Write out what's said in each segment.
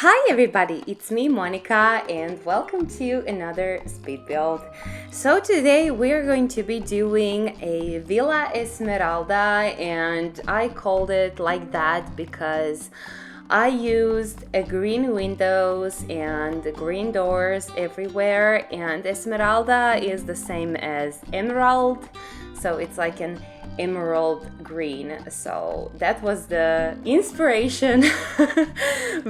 Hi everybody, it's me Monica and welcome to another speed build. So today we're going to be doing a Villa Esmeralda, and I called it like that because I used a green windows and green doors everywhere, and Esmeralda is the same as emerald, so it's like an emerald green. So that was the inspiration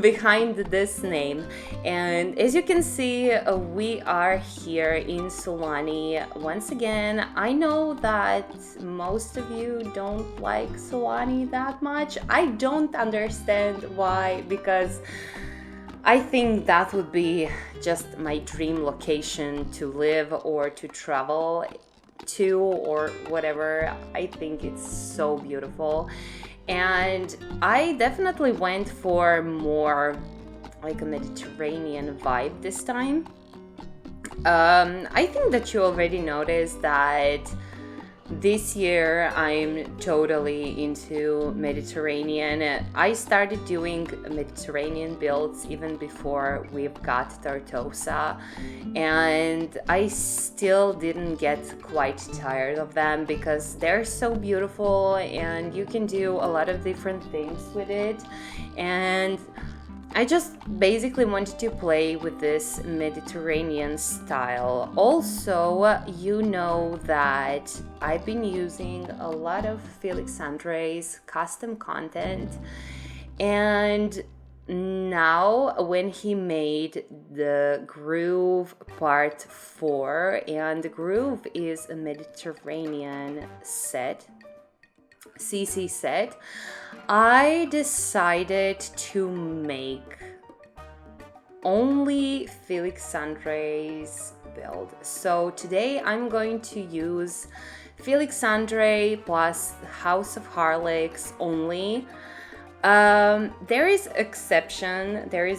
behind this name. And as you can see, we are here in Sulani once again. I know that most of you don't like Sulani that much. I don't understand why, because I think that would be just my dream location to live or to travel to or whatever. I think it's so beautiful, and I definitely went for more like a Mediterranean vibe this time. I think that you already noticed that this year I'm totally into Mediterranean. I started doing Mediterranean builds even before we've got Tartosa, and I still didn't get quite tired of them because they're so beautiful and you can do a lot of different things with it. And I just basically wanted to play with this Mediterranean style. Also, you know that I've been using a lot of Felix Andre's custom content, and now when he made the Groove Part 4, and the Groove is a Mediterranean set, CC set, I decided to make only Felix Andre's build. So today I'm going to use Felix Andre plus House of Harlex only. There is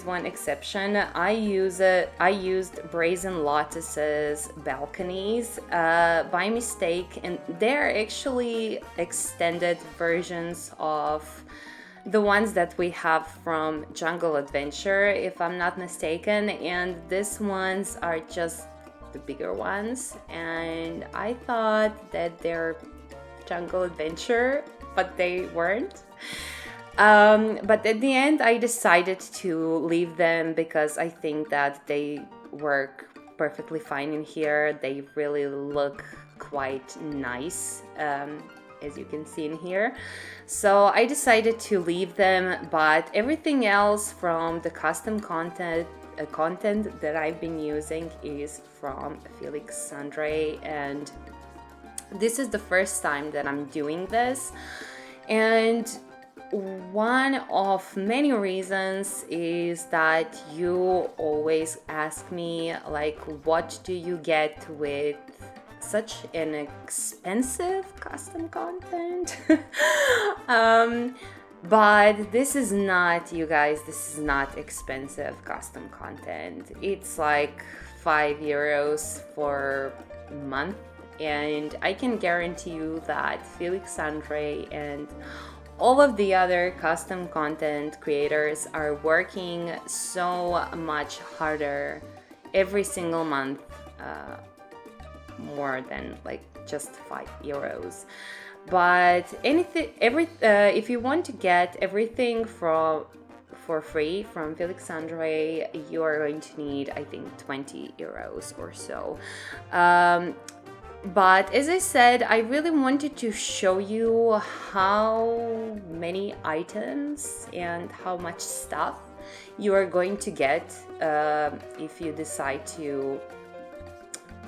one exception. I used Brazen Lotus's balconies by mistake, and they're actually extended versions of the ones that we have from Jungle Adventure, if I'm not mistaken, and these ones are just the bigger ones, and I thought that they're Jungle Adventure, but they weren't. But at the end, I decided to leave them because I think that they work perfectly fine in here. They really look quite nice, as you can see in here. So I decided to leave them, but everything else from the custom content that I've been using is from Felix Andre, and this is the first time that I'm doing this. And one of many reasons is that you always ask me, like, what do you get with such an expensive custom content? But this is not, you guys, this is not expensive custom content. It's like €5 for a month, and I can guarantee you that Felix Andre and all of the other custom content creators are working so much harder every single month, more than like just €5. But if you want to get everything for free from Felix Andre, you are going to need, I think, €20 or so. But as I said, I really wanted to show you how many items and how much stuff you are going to get if you decide to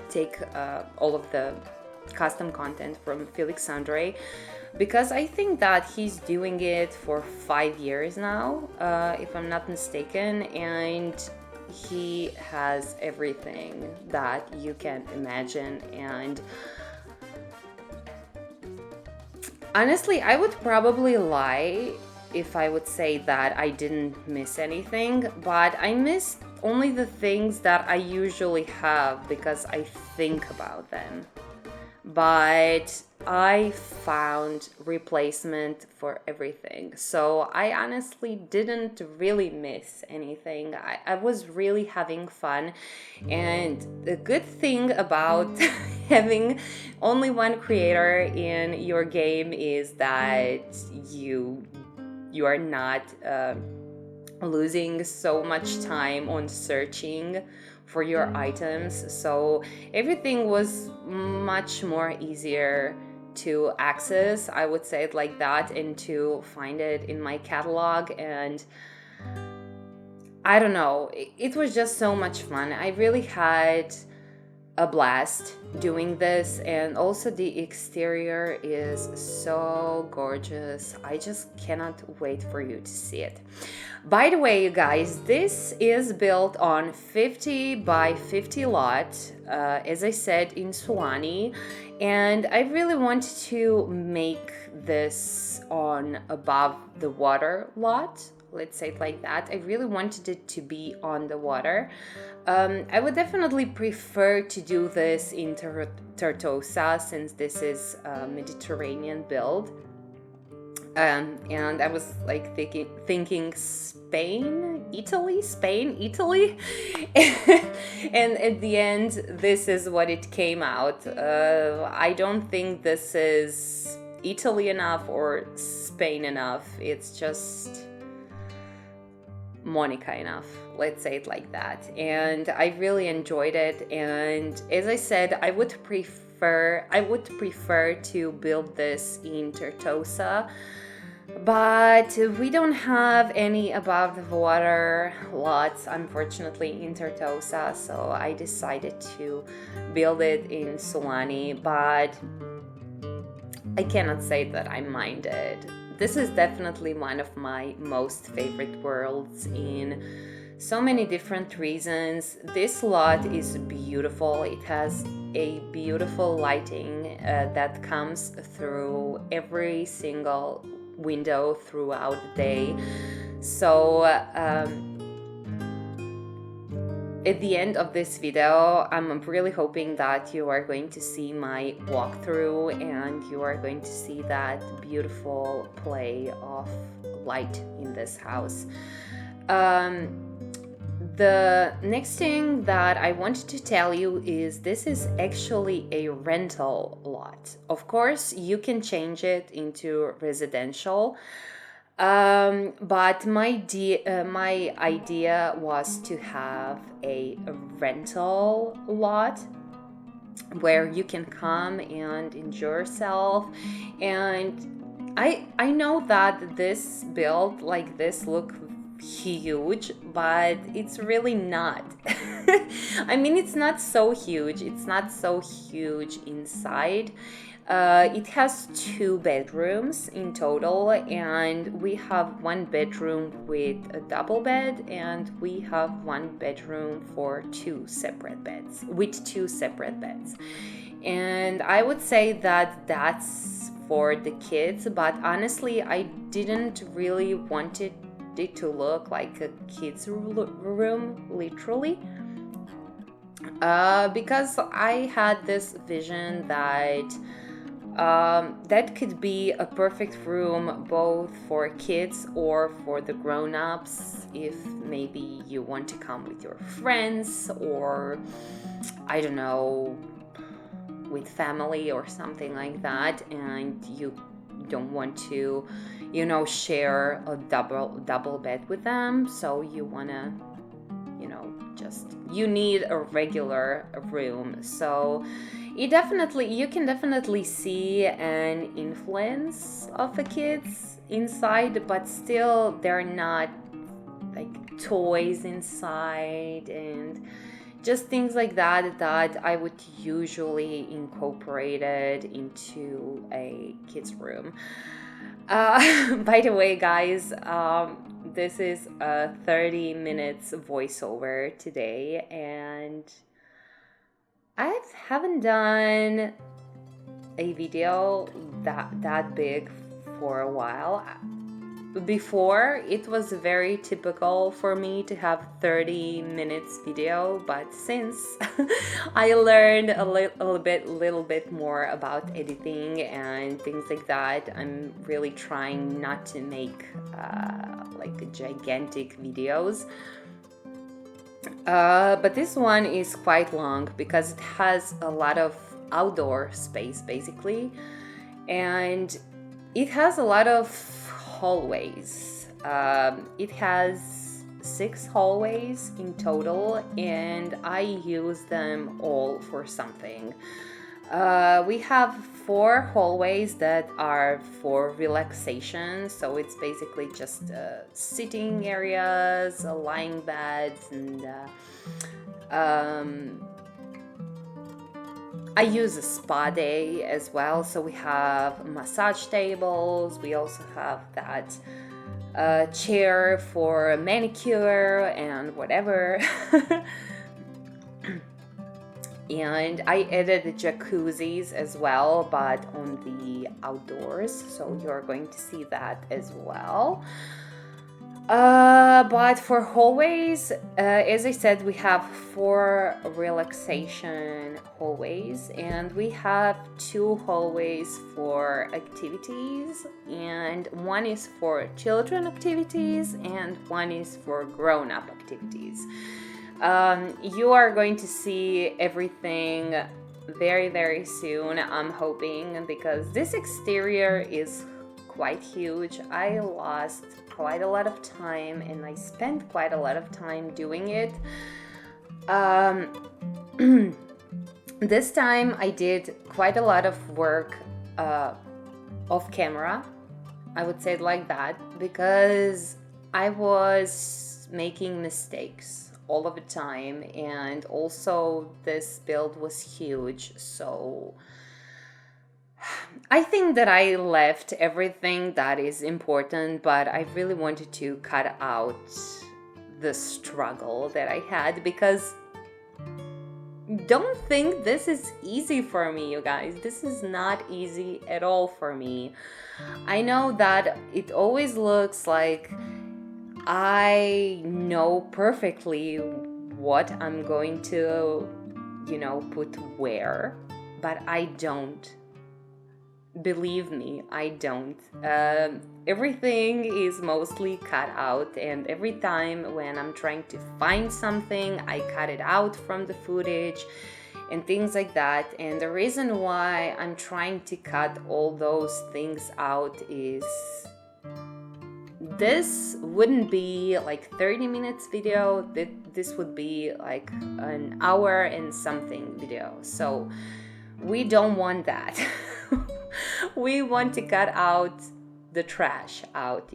take all of the custom content from Felix Andre, because I think that he's doing it for 5 years now, if I'm not mistaken, and he has everything that you can imagine. And honestly, I would probably lie if I would say that I didn't miss anything, but I missed only the things that I usually have because I think about them. But I found replacement for everything. So I honestly didn't really miss anything. I was really having fun. And the good thing about having only one creator in your game is that you are not losing so much time on searching for your items. So everything was much more easier to access, I would say it like that, and to find it in my catalog. And I don't know, it was just so much fun. I really had a blast doing this, and also the exterior is so gorgeous. I just cannot wait for you to see it. By the way, you guys, this is built on 50 by 50 lot, as I said, in Sulani, and I really wanted to make this on above the water lot. Let's say it like that. I really wanted it to be on the water. I would definitely prefer to do this in Tartosa, since this is a Mediterranean build. And I was like thinking Spain, Italy, and at the end, this is what it came out. I don't think this is Italy enough or Spain enough. It's just Monica enough, let's say it like that. And I really enjoyed it, and as I said, I would prefer to build this in Tartosa, but we don't have any above the water lots, unfortunately, in Tartosa, so I decided to build it in Sulani. But I cannot say that I minded. This is definitely one of my most favorite worlds in so many different reasons. This lot is beautiful. It has a beautiful lighting that comes through every single window throughout the day. So at the end of this video, I'm really hoping that you are going to see my walkthrough and you are going to see that beautiful play of light in this house. The next thing that I wanted to tell you is this is actually a rental lot. Of course, you can change it into residential. But my idea was to have a rental lot where you can come and enjoy yourself. And I know that this build like this look huge, but it's really not. I mean, it's not so huge. It's not so huge inside. It has 2 bedrooms in total, and we have 1 bedroom with a double bed, and we have 1 bedroom for 2 separate beds, with 2 separate beds. And I would say that that's for the kids, but honestly, I didn't really want it to look like a kid's room, literally. Because I had this vision that that could be a perfect room both for kids or for the grown-ups, if maybe you want to come with your friends, or I don't know, with family or something like that, and you don't want to, share a double bed with them, so you want to, you need a regular room. So you can definitely see an influence of the kids inside, but still they're not like toys inside and just things like that I would usually incorporate it into a kid's room. By the way, guys, this is a 30 minutes voiceover today, and I haven't done a video that big for a while. before it was very typical for me to have 30 minutes video, but since I learned a little bit more about editing and things like that, I'm really trying not to make like gigantic videos. But this one is quite long because it has a lot of outdoor space basically, and it has a lot of hallways. It has 6 hallways in total, and I use them all for something. We have 4 hallways that are for relaxation, so it's basically just sitting areas, lying beds, and I use a spa day as well, so we have massage tables. We also have that chair for a manicure and whatever. And I added the jacuzzis as well, but on the outdoors, so you're going to see that as well. But for hallways, as I said, we have 4 relaxation hallways, and we have 2 hallways for activities, and one is for children activities and one is for grown-up activities. You are going to see everything very, very soon, I'm hoping, because this exterior is quite huge. I lost quite a lot of time and I spent quite a lot of time doing it. This time I did quite a lot of work off camera, I would say it like that, because I was making mistakes all of the time, and also this build was huge, so I think that I left everything that is important, but I really wanted to cut out the struggle that I had, because don't think this is easy for me, you guys. This is not easy at all for me. I know that it always looks like I know perfectly what I'm going to, put where, but I don't. Believe me, I don't. Everything is mostly cut out, and every time when I'm trying to find something, I cut it out from the footage and things like that. And the reason why I'm trying to cut all those things out is this wouldn't be like 30 minutes video. This would be like an hour and something video. So we don't want that. We want to cut out the trash out,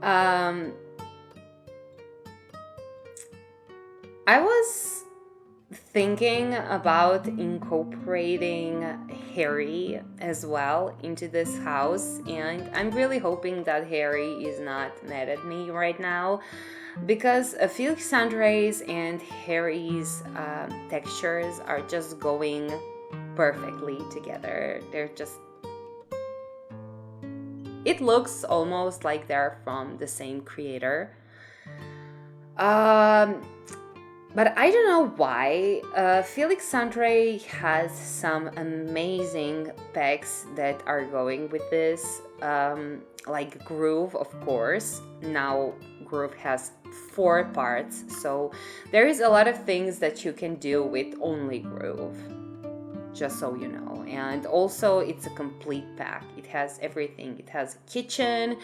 I was thinking about incorporating Harry as well into this house, and I'm really hoping that Harry is not mad at me right now, because Felix Andre's and Harry's textures are just going perfectly together. It looks almost like they're from the same creator. But I don't know why. Felix Andre has some amazing pecs that are going with this, like Groove, of course. Now Groove has 4 parts, so there is a lot of things that you can do with only Groove, just so you know. And also it's a complete pack. It has everything. It has a kitchen,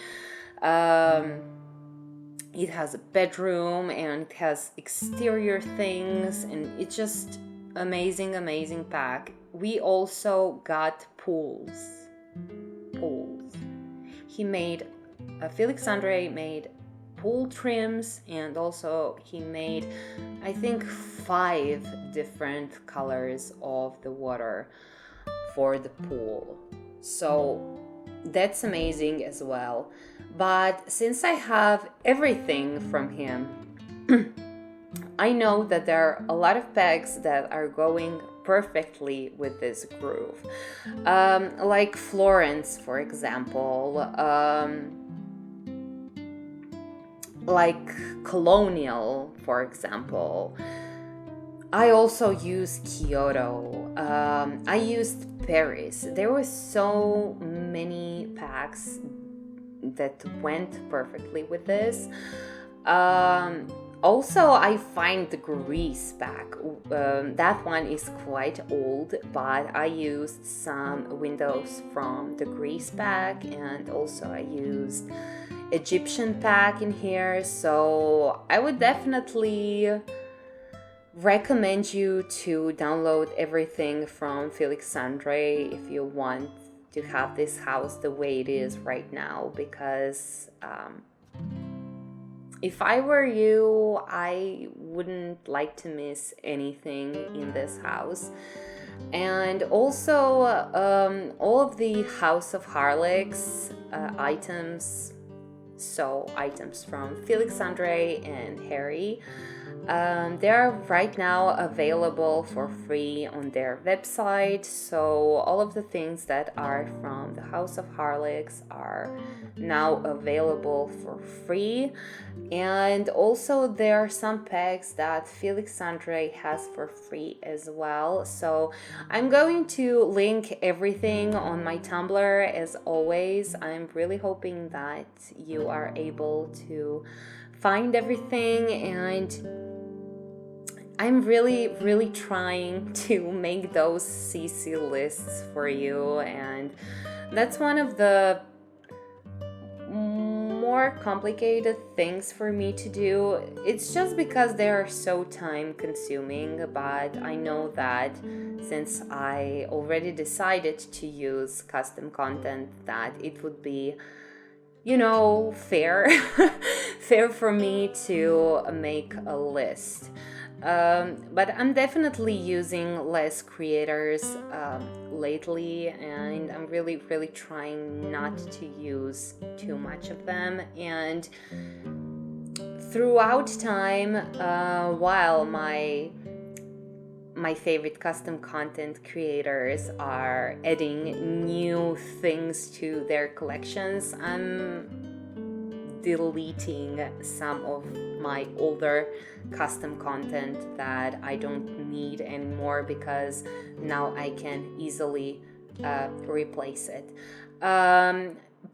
it has a bedroom, and it has exterior things, and it's just amazing pack. We also got pools. Felix Andre made pool trims, and also he made, I think, 5 different colors of the water for the pool. So that's amazing as well. But since I have everything from him, I know that there are a lot of pegs that are going perfectly with this groove. Like Florence, for example, like Colonial, for example. I also used Kyoto. I used Paris. There were so many packs that went perfectly with this. Also, I find the Greece pack. That one is quite old, but I used some windows from the Greece pack, and also I used Egyptian pack in here. So I would definitely recommend you to download everything from Felixandre if you want to have this house the way it is right now, because if I were you, I wouldn't like to miss anything in this house. And also all of the House of Harlex items, so items from Felixandre and Harry, they are right now available for free on their website. So all of the things that are from the House of Harlex are now available for free. And also there are some packs that Felixandre has for free as well. So I'm going to link everything on my Tumblr as always. I'm really hoping that you are able to find everything, and I'm really trying to make those CC lists for you, and that's one of the more complicated things for me to do. It's just because they are so time consuming, but I know that since I already decided to use custom content, that it would be, fair fair for me to make a list. But I'm definitely using less creators lately, and I'm really trying not to use too much of them. And throughout time, while my favorite custom content creators are adding new things to their collections, I'm deleting some of my older custom content that I don't need anymore, because now I can easily replace it.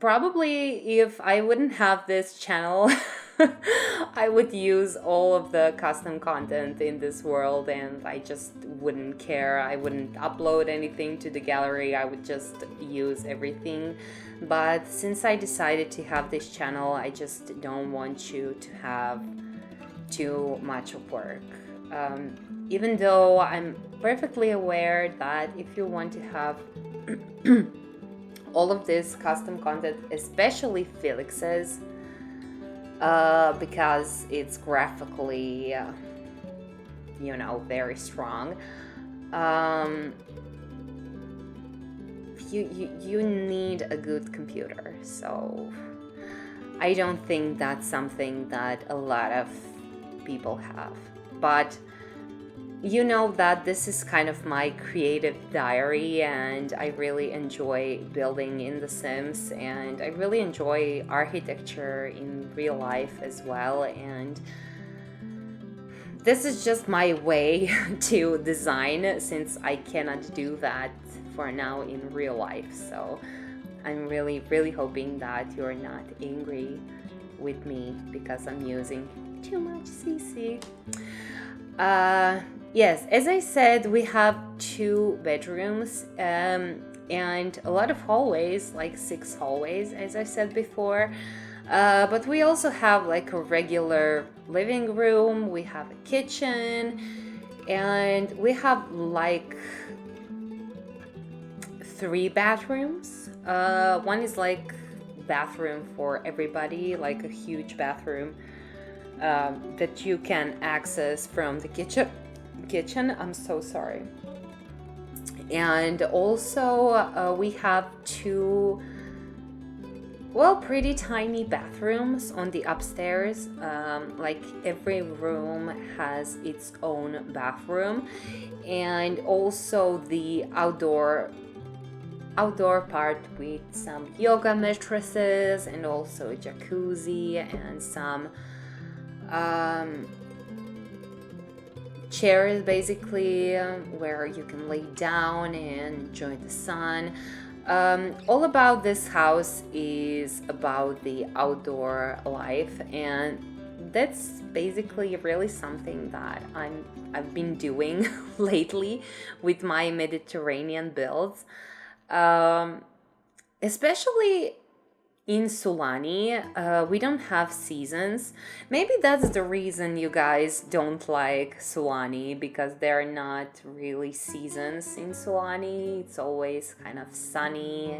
Probably if I wouldn't have this channel, I would use all of the custom content in this world, and I just wouldn't care. I wouldn't upload anything to the gallery. I would just use everything. But since I decided to have this channel, I just don't want you to have too much of work. Even though I'm perfectly aware that if you want to have all of this custom content, especially Felix's, because it's graphically, very strong, you need a good computer. So I don't think that's something that a lot of people have. But you know that this is kind of my creative diary, and I really enjoy building in The Sims, and I really enjoy architecture in real life as well. And this is just my way to design, since I cannot do that for now in real life. So I'm really hoping that you're not angry with me because I'm using too much CC. Yes, as I said, we have 2 bedrooms and a lot of hallways, like 6 hallways, as I said before. But we also have like a regular living room, we have a kitchen, and we have like 3 bathrooms. One is like bathroom for everybody, like a huge bathroom that you can access from the kitchen. I'm so sorry. And also we have 2 well, pretty tiny bathrooms on the upstairs. Like every room has its own bathroom, and also the outdoor part with some yoga mattresses and also a jacuzzi and some chairs, basically, where you can lay down and enjoy the sun. All about this house is about the outdoor life, and that's basically really something that I've been doing lately with my Mediterranean builds, especially in Sulani. We don't have seasons. Maybe that's the reason you guys don't like Sulani, because there are not really seasons in Sulani. It's always kind of sunny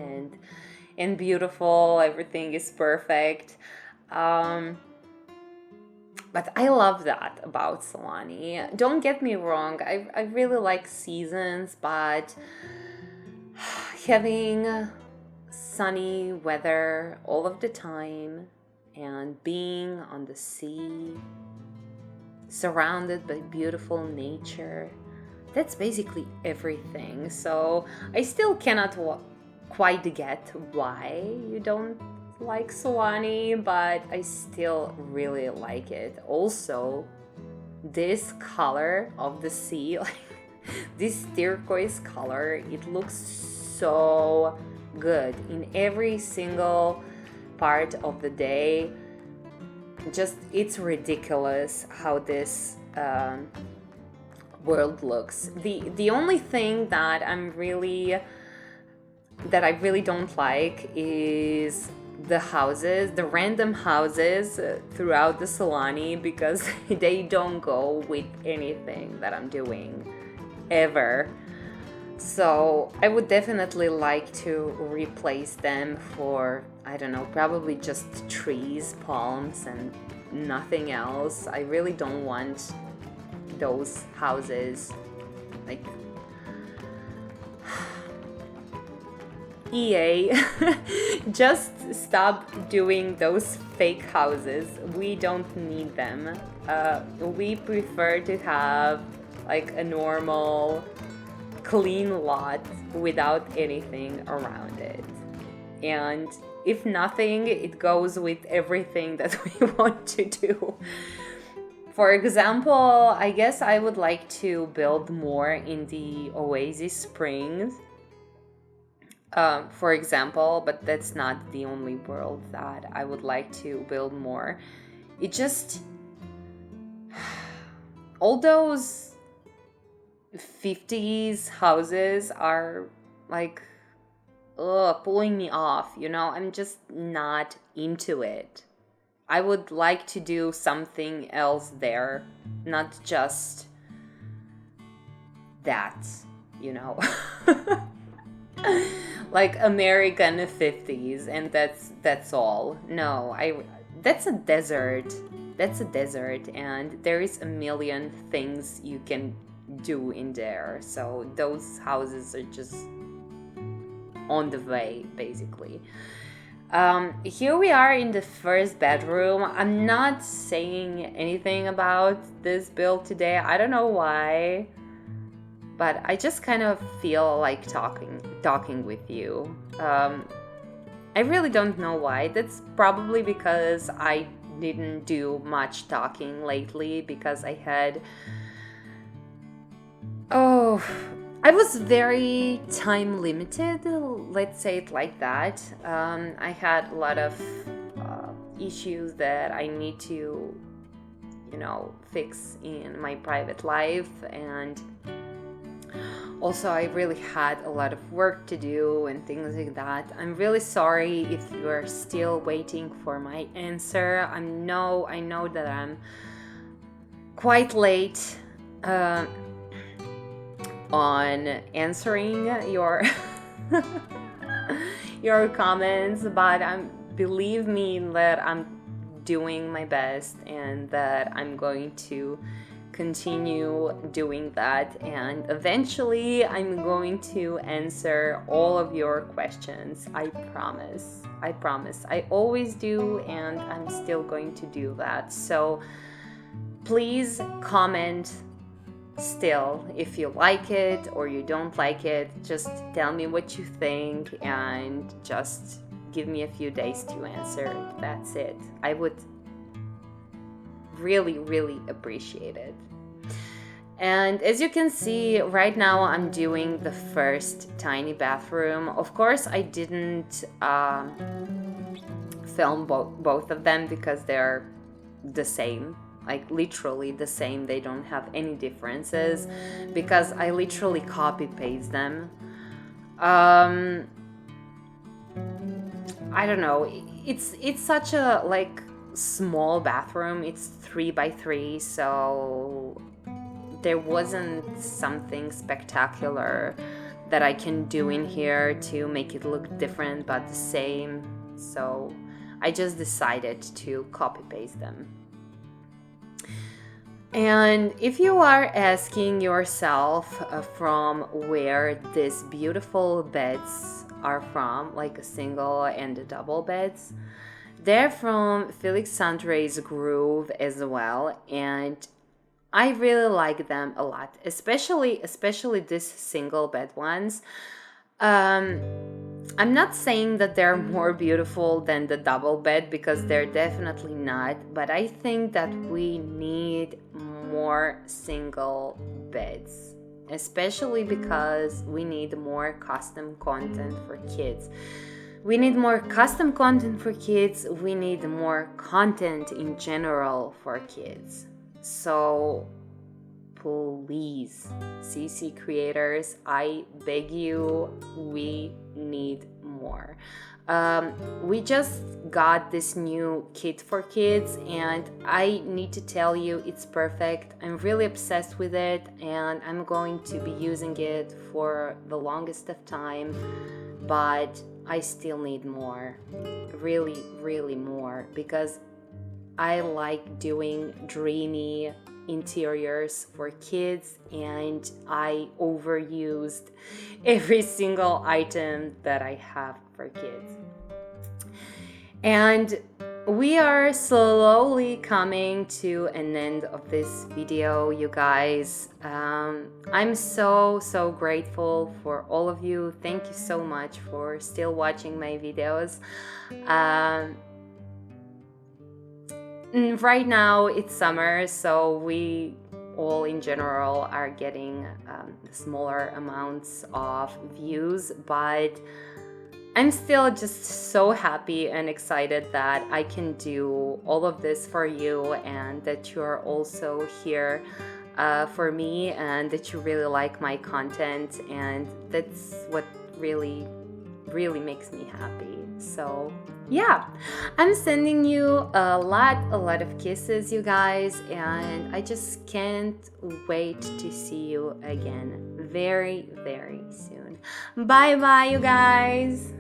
and beautiful. Everything is perfect. But I love that about Sulani. Don't get me wrong, I really like seasons, but having sunny weather all of the time and being on the sea, surrounded by beautiful nature, that's basically everything. So I still cannot quite get why you don't like Sulani, but I still really like it. Also, this color of the sea, like this turquoise color, it looks so good in every single part of the day. Just, it's ridiculous how this world looks. The only thing that I really don't like is the houses, the random houses throughout the Sulani, because they don't go with anything that I'm doing ever. So I would definitely like to replace them for, I don't know, probably just trees, palms, and nothing else. I really don't want those houses. Like, EA, just stop doing those fake houses. We don't need them. We prefer to have like a normal, clean lot without anything around it. And if nothing, it goes with everything that we want to do. For example, I guess I would like to build more in the Oasis Springs, for example, but that's not the only world that I would like to build more. It just, all those 50s houses are like pulling me off, you know. I'm just not into it. I would like to do something else there, not just that, you know. Like American 50s, and that's all. No, that's a desert. That's a desert, and there is a million things you can do in there. So those houses are just on the way, basically. Here we are in the first bedroom. I'm not saying anything about this build today. I don't know why, but I just kind of feel like talking with you. I really don't know why. That's probably because I didn't do much talking lately, because I had I was very time limited, let's say it like that. I had a lot of issues that I need to, you know, fix in my private life, and also I really had a lot of work to do and things like that. I'm really sorry if you're still waiting for my answer. I know that I'm quite late on answering your your comments, but believe me that I'm doing my best, and that I'm going to continue doing that, and eventually I'm going to answer all of your questions. I promise. I always do, and I'm still going to do that. So please comment still if you like it or you don't like it. Just tell me what you think and just give me a few days to answer. That's it. I would really appreciate it. And as you can see, right now I'm doing the first tiny bathroom. Of course, I didn't film both of them because they're the same, like literally the same. They don't have any differences because I literally copy paste them. I don't know, it's such a like small bathroom. It's 3x3, so there wasn't something spectacular that I can do in here to make it look different but the same. So I just decided to copy paste them. And if you are asking yourself from where these beautiful beds are from, like a single and a double beds, they're from Felix Andre's Groove as well, and I really like them a lot, especially these single bed ones. I'm not saying that they're more beautiful than the double bed because they're definitely not, but I think that we need more single beds, especially because we need more custom content for kids. We need more custom content for kids. We need more content in general for kids. So please, CC creators, I beg you, we need more. We just got this new kit for kids, and I need to tell you it's perfect. I'm really obsessed with it, and I'm going to be using it for the longest of time, but I still need more, really more, because I like doing dreamy interiors for kids, and I overused every single item that I have for kids. And we are slowly coming to an end of this video, you guys. I'm so grateful for all of you. Thank you so much for still watching my videos. Right now it's summer, so we all in general are getting smaller amounts of views, but I'm still just so happy and excited that I can do all of this for you, and that you're also here for me, and that you really like my content, and that's what really makes me happy. So yeah, I'm sending you a lot of kisses, you guys, and I just can't wait to see you again very soon. Bye you guys.